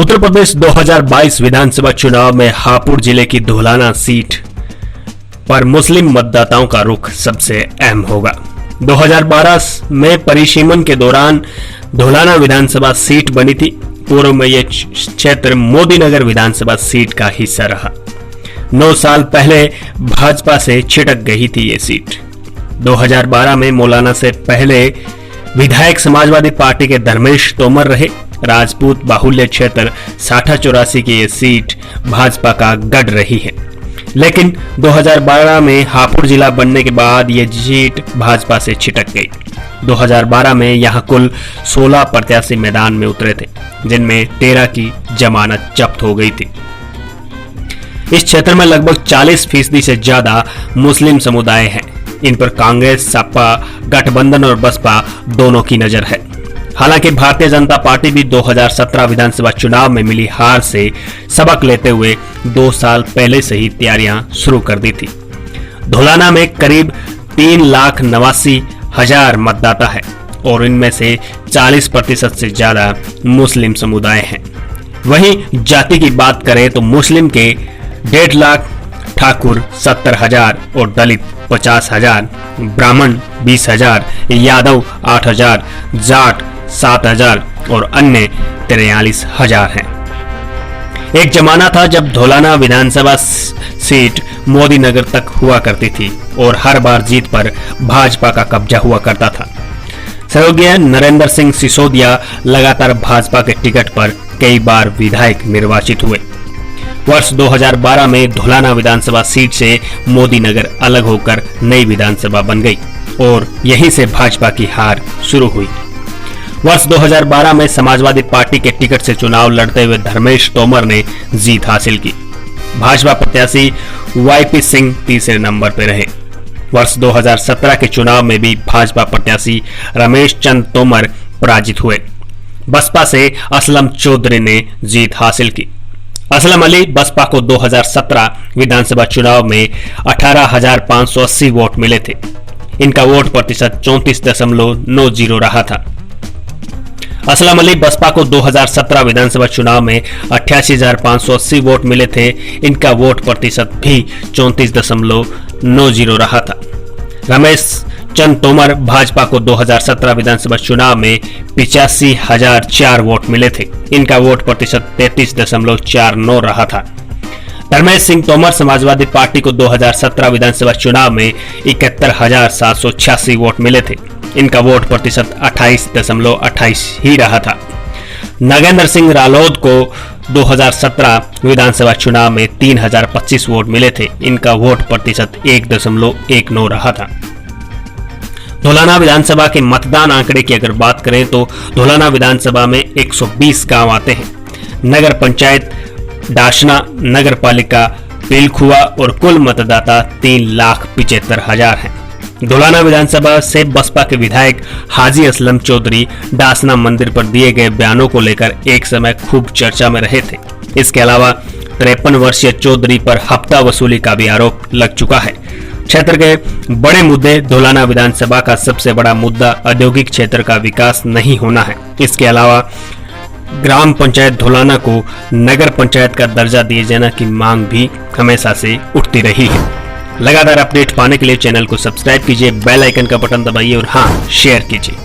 उत्तर प्रदेश 2022 विधानसभा चुनाव में हापुड़ जिले की धोलाना सीट पर मुस्लिम मतदाताओं का रुख सबसे अहम होगा। 2012 में परिसीमन के दौरान धोलाना विधानसभा सीट बनी थी। पूर्व में यह क्षेत्र मोदी नगर विधानसभा सीट का हिस्सा रहा। 9 साल पहले भाजपा से छिटक गई थी ये सीट। 2012 में मौलाना से पहले विधायक समाजवादी पार्टी के धर्मेश तोमर रहे। राजपूत बाहुल्य क्षेत्र साठा-84 की ये सीट भाजपा का गढ़ रही है, लेकिन 2012 में हापुड़ जिला बनने के बाद ये सीट भाजपा से छिटक गई। 2012 में यहां कुल 16 प्रत्याशी मैदान में उतरे थे, जिनमें 13 की जमानत जब्त हो गई थी। इस क्षेत्र में लगभग 40% से ज्यादा मुस्लिम समुदाय हैं। इन पर कांग्रेस, सपा, गठबंधन और बसपा दोनों की नजर है। हालांकि भारतीय जनता पार्टी भी 2017 विधानसभा चुनाव में मिली हार से सबक लेते हुए 2 साल पहले से ही तैयारियां शुरू कर दी थी। धोलाना में करीब 3,89,000 मतदाता है और इनमें से 40% से ज्यादा मुस्लिम समुदाय हैं। वहीं जाति की बात करें तो मुस्लिम के 1.5 लाख, ठाकुर 70,000 और दलित 50,000, ब्राह्मण 20,000, यादव 8,000, जाट 7,000 और अन्य 43,000 हैं। एक जमाना था जब धोलाना विधानसभा सीट मोदी नगर तक हुआ करती थी और हर बार जीत पर भाजपा का कब्जा हुआ करता था। स्वर्गीय नरेंद्र सिंह सिसोदिया लगातार भाजपा के टिकट पर कई बार विधायक निर्वाचित हुए। वर्ष 2012 में धोलाना विधानसभा सीट से मोदी नगर अलग होकर नई विधानसभा बन गई और यहीं से भाजपा की हार शुरू हुई। वर्ष 2012 में समाजवादी पार्टी के टिकट से चुनाव लड़ते हुए धर्मेश तोमर ने जीत हासिल की। भाजपा प्रत्याशी YP सिंह तीसरे नंबर पर रहे। वर्ष 2017 के चुनाव में भी भाजपा प्रत्याशी रमेश चंद तोमर पराजित हुए। बसपा से असलम चौधरी ने जीत हासिल की। असलम अली बसपा को 2017 विधानसभा चुनाव में 18,580 वोट मिले थे। इनका वोट प्रतिशत 34.90 रहा था। असलम अली बसपा को 2017 विधानसभा चुनाव में 88,580 वोट मिले थे। इनका वोट प्रतिशत भी 34.90 रहा था। रमेश चंद तोमर भाजपा को 2017 विधानसभा चुनाव में 85,004 वोट मिले थे। इनका वोट प्रतिशत 33.49 रहा था। धर्मेश सिंह तोमर समाजवादी पार्टी को 2017 विधानसभा चुनाव में 71,786 वोट मिले थे। इनका वोट प्रतिशत 28.28 ही रहा था। नागेंद्र सिंह रालोद को 2017 विधानसभा चुनाव में 3,025 वोट मिले थे। इनका वोट प्रतिशत 1.19 रहा था। धोलाना विधानसभा के मतदान आंकड़े की अगर बात करें तो धोलाना विधानसभा में 120 गांव आते हैं। नगर पंचायत डाशना, नगर पालिका पिलखुआ और कुल मतदाता 3,75,000 हैं। धोलाना विधानसभा से बसपा के विधायक हाजी असलम चौधरी डासना मंदिर पर दिए गए बयानों को लेकर एक समय खूब चर्चा में रहे थे। इसके अलावा 53 वर्षीय चौधरी पर हफ्ता वसूली का भी आरोप लग चुका है। क्षेत्र के बड़े मुद्दे धोलाना विधानसभा का सबसे बड़ा मुद्दा औद्योगिक क्षेत्र का विकास नहीं होना है। इसके अलावा ग्राम पंचायत धोलाना को नगर पंचायत का दर्जा दिए जाने की मांग भी हमेशा से उठती रही है। लगातार अपडेट पाने के लिए चैनल को सब्सक्राइब कीजिए, बेल आइकन का बटन दबाइए और हाँ, शेयर कीजिए।